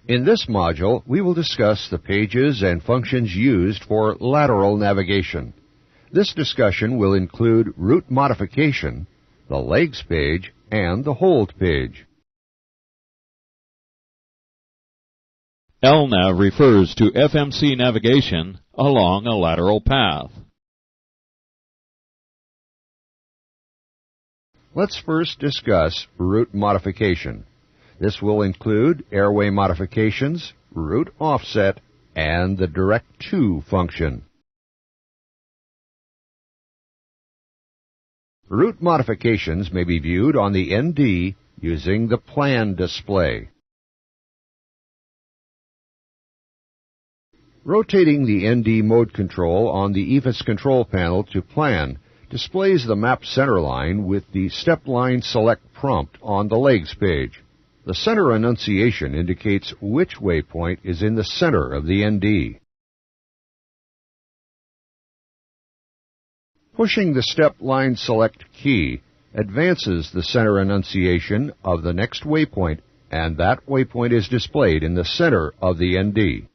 In this module, we will discuss the pages and functions used for lateral navigation. This discussion will include route modification, the legs page, and the hold page. LNAV refers to FMC navigation along a lateral path. Let's first discuss route modification. This will include airway modifications, route offset, and the direct to function. Route modifications may be viewed on the ND using the plan display. Rotating the ND mode control on the EFIS control panel to plan displays the map center line with the step line select prompt on the legs page. The center annunciation indicates which waypoint is in the center of the ND. Pushing the step line select key advances the center annunciation of the next waypoint, and that waypoint is displayed in the center of the ND.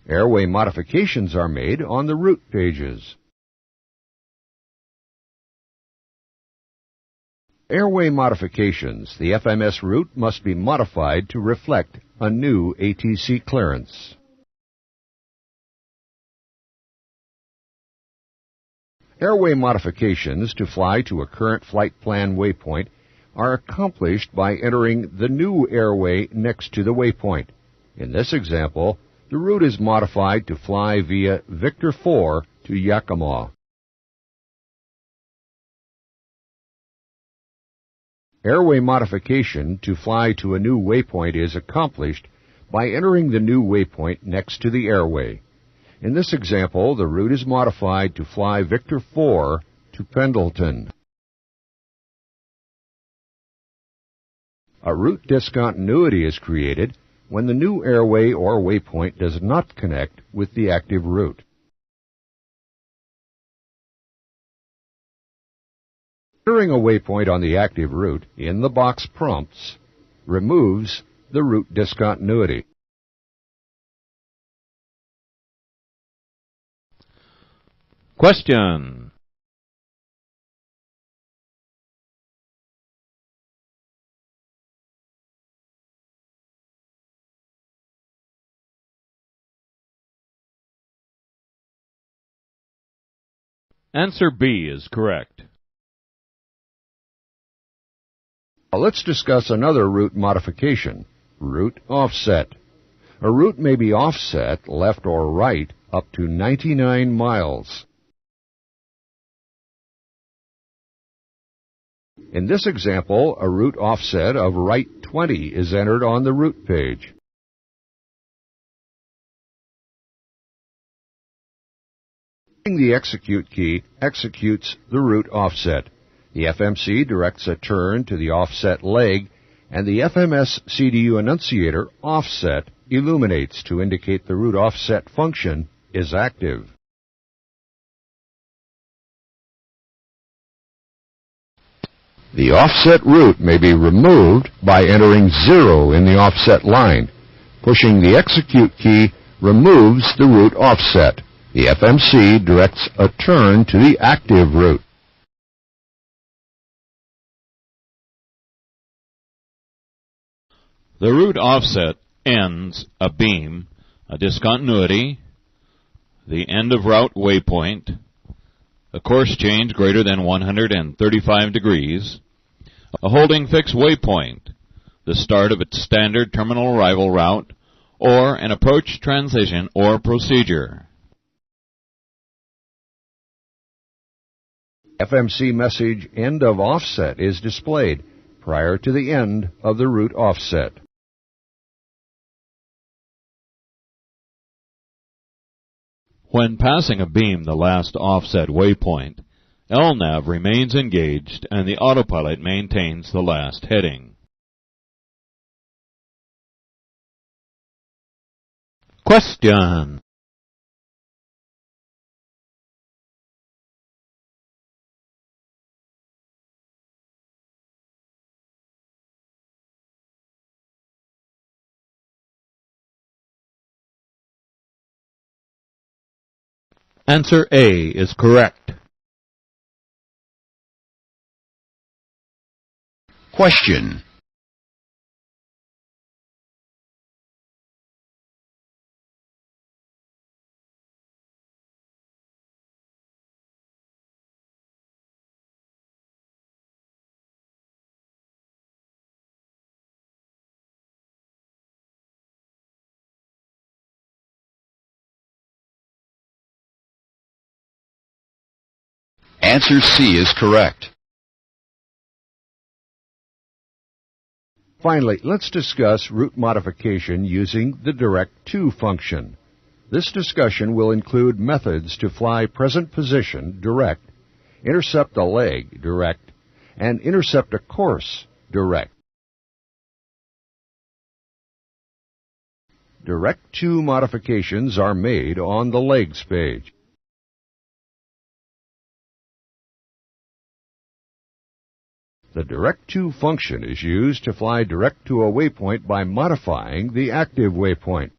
Airway modifications are made on the route pages. Airway modifications. The FMS route must be modified to reflect a new ATC clearance. Airway modifications to fly to a current flight plan waypoint are accomplished by entering the new airway next to the waypoint. In this example, the route is modified to fly via Victor 4 to Yakima. Airway modification to fly to a new waypoint is accomplished by entering the new waypoint next to the airway. In this example, the route is modified to fly Victor 4 to Pendleton. A route discontinuity is created when the new airway or waypoint does not connect with the active route. Entering a waypoint on the active route in the box prompts removes the route discontinuity. Question. Answer B is correct. Now let's discuss another route modification, route offset. A route may be offset left or right up to 99 miles. In this example, a route offset of right 20 is entered on the route page. The execute key executes the route offset. The FMC directs a turn to the offset leg, and the FMS CDU annunciator offset illuminates to indicate the route offset function is active. The offset route may be removed by entering 0 in the offset line. Pushing the execute key removes the route offset. The FMC directs a turn to the active route. The route offset ends a beam, a discontinuity, the end of route waypoint, a course change greater than 135 degrees, a holding fixed waypoint, the start of its standard terminal arrival route, or an approach transition or procedure. FMC message end of offset is displayed prior to the end of the route offset. When passing a beam the last offset waypoint, LNAV remains engaged and the autopilot maintains the last heading. Question. Answer A is correct. Question. Answer C is correct. Finally, let's discuss route modification using the direct to function. This discussion will include methods to fly present position direct, intercept a leg direct, and intercept a course direct. Direct to modifications are made on the legs page. The direct to function is used to fly direct to a waypoint by modifying the active waypoint.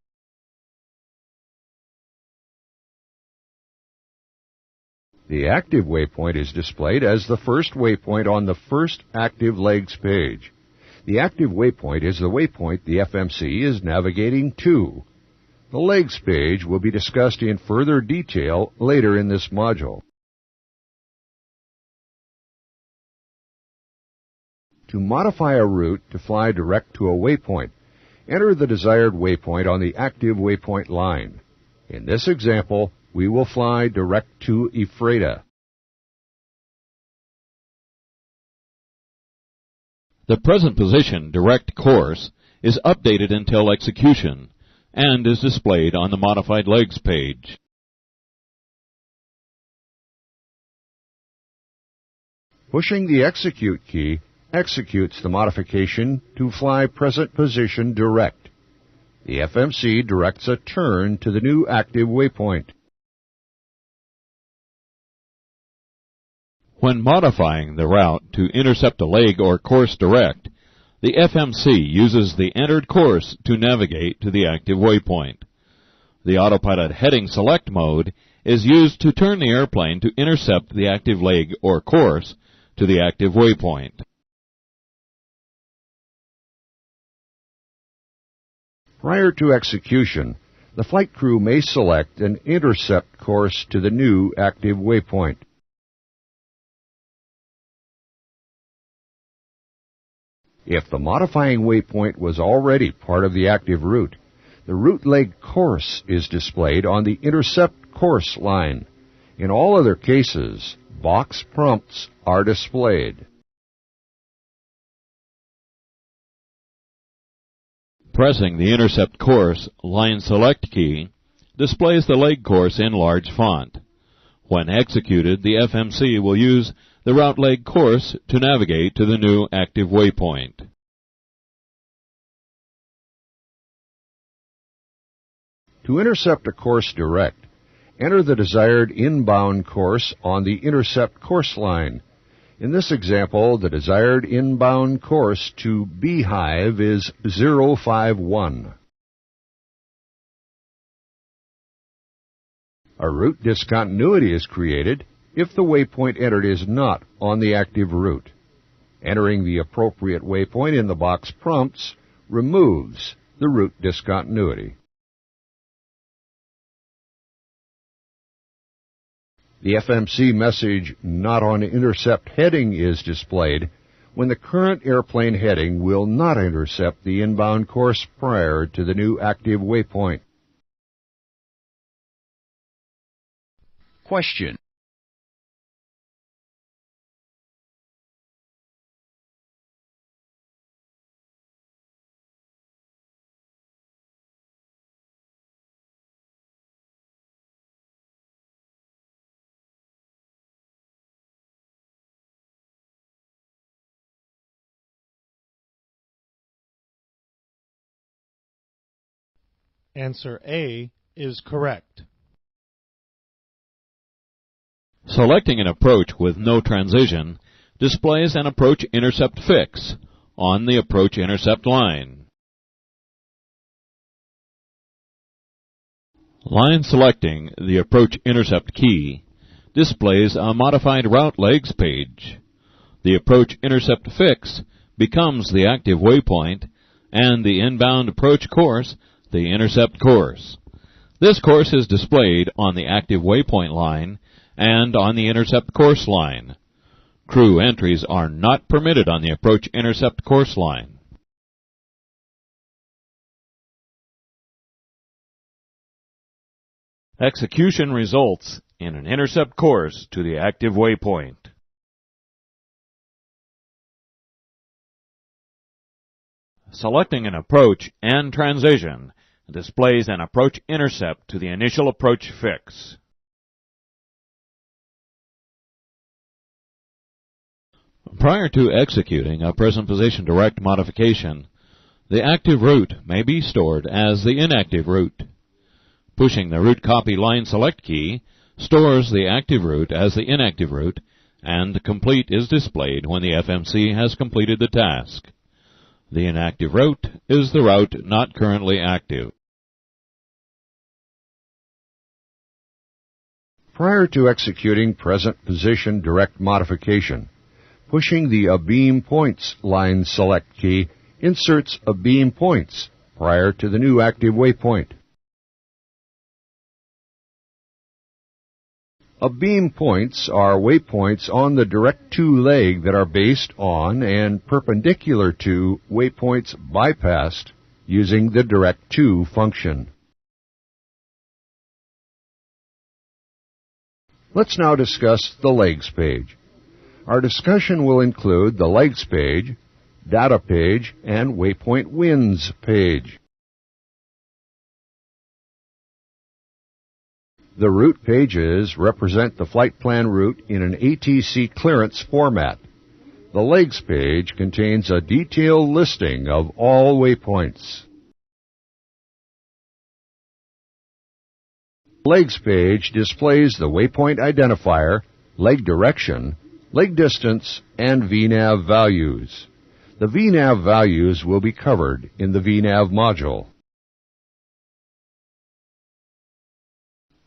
The active waypoint is displayed as the first waypoint on the first active legs page. The active waypoint is the waypoint the FMC is navigating to. The legs page will be discussed in further detail later in this module. To modify a route to fly direct to a waypoint, enter the desired waypoint on the active waypoint line. In this example, we will fly direct to Ephrata. The present position direct course is updated until execution and is displayed on the modified legs page. Pushing the execute key executes the modification to fly present position direct. The FMC directs a turn to the new active waypoint. When modifying the route to intercept a leg or course direct, the FMC uses the entered course to navigate to the active waypoint. The autopilot heading select mode is used to turn the airplane to intercept the active leg or course to the active waypoint. Prior to execution, the flight crew may select an intercept course to the new active waypoint. If the modifying waypoint was already part of the active route, the route leg course is displayed on the intercept course line. In all other cases, box prompts are displayed. Pressing the intercept course line select key displays the leg course in large font. When executed, the FMC will use the route leg course to navigate to the new active waypoint. To intercept a course direct, enter the desired inbound course on the intercept course line. In this example, the desired inbound course to Beehive is 051. A route discontinuity is created if the waypoint entered is not on the active route. Entering the appropriate waypoint in the box prompts removes the route discontinuity. The FMC message "Not on Intercept Heading" is displayed when the current airplane heading will not intercept the inbound course prior to the new active waypoint. Question. Answer A is correct. Selecting an approach with no transition displays an approach intercept fix on the approach intercept line. Line selecting the approach intercept key displays a modified route legs page. The approach intercept fix becomes the active waypoint, and the inbound approach course the intercept course. This course is displayed on the active waypoint line and on the intercept course line. Crew entries are not permitted on the approach intercept course line. Execution results in an intercept course to the active waypoint. Selecting an approach and transition displays an approach intercept to the initial approach fix. Prior to executing a present position direct modification, the active route may be stored as the inactive route. Pushing the route copy line select key stores the active route as the inactive route, and complete is displayed when the FMC has completed the task. The inactive route is the route not currently active. Prior to executing present position direct modification, pushing the Abeam Points line select key inserts Abeam Points prior to the new active waypoint. Abeam points are waypoints on the direct to leg that are based on and perpendicular to waypoints bypassed using the direct to function. Let's now discuss the legs page. Our discussion will include the legs page, data page, and waypoint winds page. The route pages represent the flight plan route in an ATC clearance format. The legs page contains a detailed listing of all waypoints. The legs page displays the waypoint identifier, leg direction, leg distance, and VNAV values. The VNAV values will be covered in the VNAV module.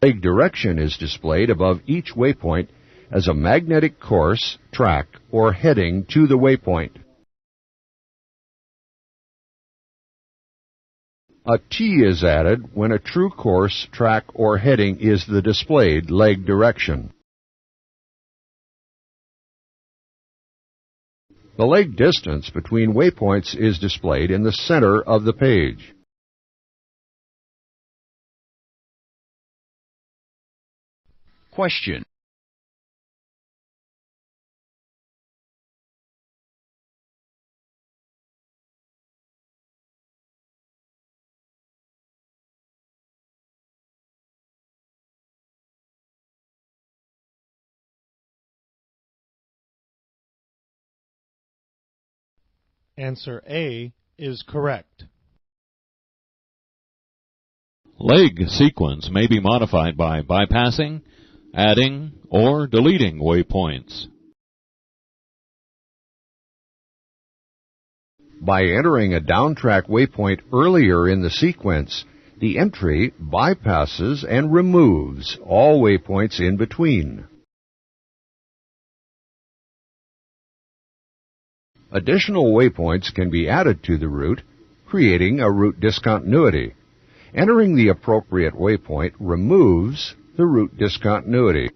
Leg direction is displayed above each waypoint as a magnetic course, track, or heading to the waypoint. A T is added when a true course, track, or heading is the displayed leg direction. The leg distance between waypoints is displayed in the center of the page. Question. Answer A is correct. Leg sequence may be modified by bypassing, adding, or deleting waypoints. By entering a downtrack waypoint earlier in the sequence, the entry bypasses and removes all waypoints in between. Additional waypoints can be added to the route, creating a route discontinuity. Entering the appropriate waypoint removes the route discontinuity.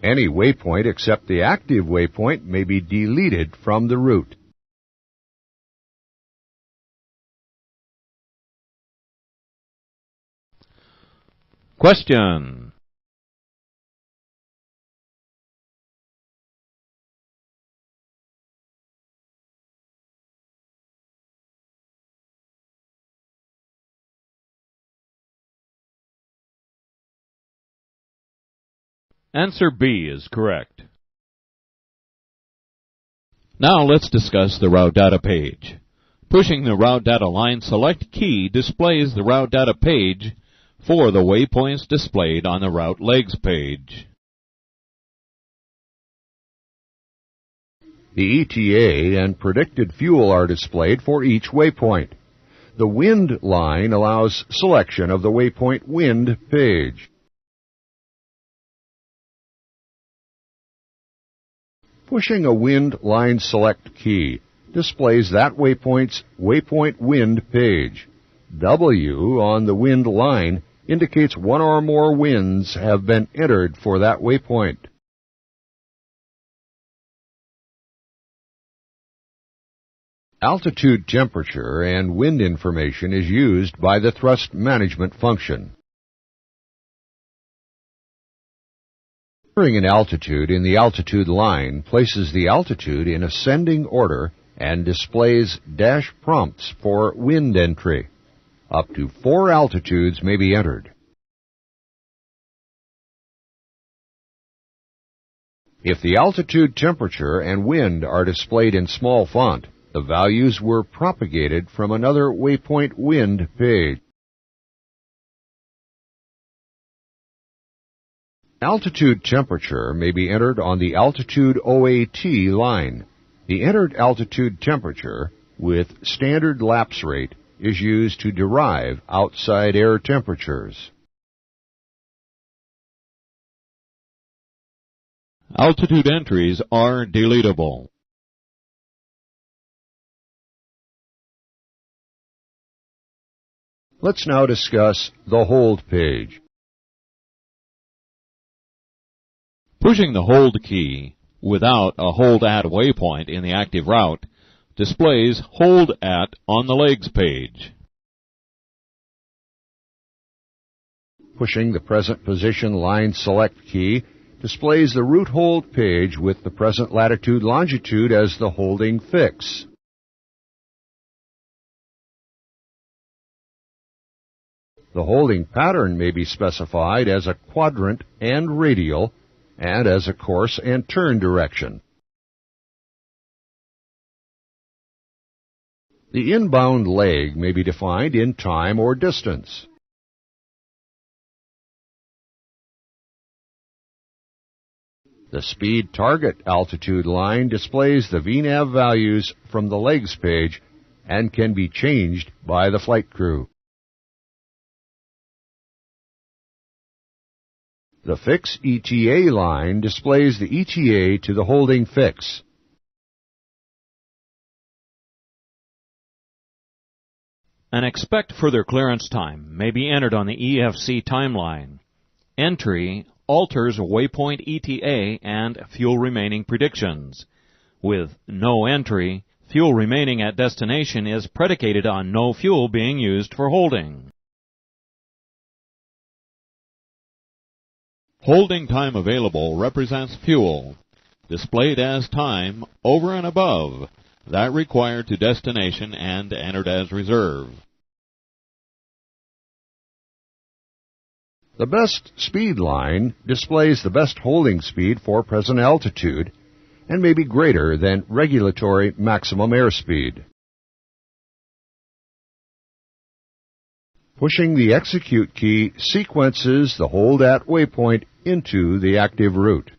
Any waypoint except the active waypoint may be deleted from the route. Question. Answer B is correct. Now let's discuss the route data page. Pushing the route data line select key displays the route data page for the waypoints displayed on the route legs page. The ETA and predicted fuel are displayed for each waypoint. The wind line allows selection of the waypoint wind page. Pushing a wind line select key displays that waypoint's waypoint wind page. W on the wind line indicates one or more winds have been entered for that waypoint. Altitude temperature and wind information is used by the thrust management function. Entering an altitude in the altitude line places the altitude in ascending order and displays dash prompts for wind entry. Up to 4 altitudes may be entered. If the altitude temperature and wind are displayed in small font, the values were propagated from another waypoint wind page. Altitude temperature may be entered on the altitude OAT line. The entered altitude temperature with standard lapse rate is used to derive outside air temperatures. Altitude entries are deletable. Let's now discuss the hold page. Pushing the hold key without a hold at waypoint in the active route displays hold at on the legs page. Pushing the present position line select key displays the route hold page with the present latitude longitude as the holding fix. The holding pattern may be specified as a quadrant and radial, and as a course and turn direction. The inbound leg may be defined in time or distance. The speed target altitude line displays the VNAV values from the legs page and can be changed by the flight crew. The fix ETA line displays the ETA to the holding fix. An expect further clearance time may be entered on the EFC timeline. Entry alters waypoint ETA and fuel remaining predictions. With no entry, fuel remaining at destination is predicated on no fuel being used for holding. Holding time available represents fuel, displayed as time over and above that required to destination and entered as reserve. The best speed line displays the best holding speed for present altitude and may be greater than regulatory maximum airspeed. Pushing the execute key sequences the hold at waypoint into the active route.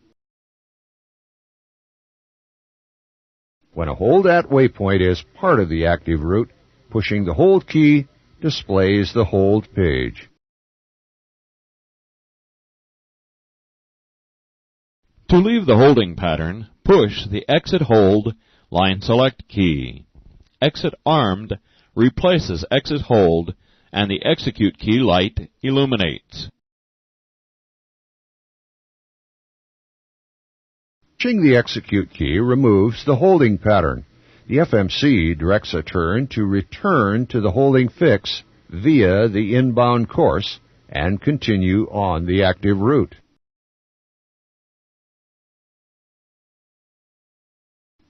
When a hold at waypoint is part of the active route, pushing the hold key displays the hold page. To leave the holding pattern, push the exit hold line select key. Exit armed replaces exit hold and the execute key light illuminates. Pushing the execute key removes the holding pattern. The FMC directs a turn to return to the holding fix via the inbound course and continue on the active route.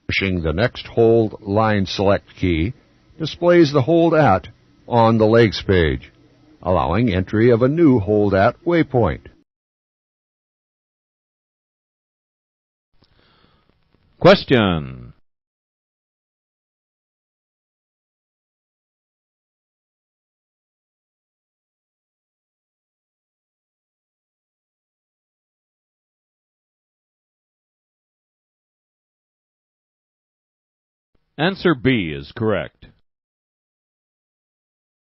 Pushing the next hold line select key displays the hold at on the legs page, allowing entry of a new hold at waypoint. Question. Answer B is correct.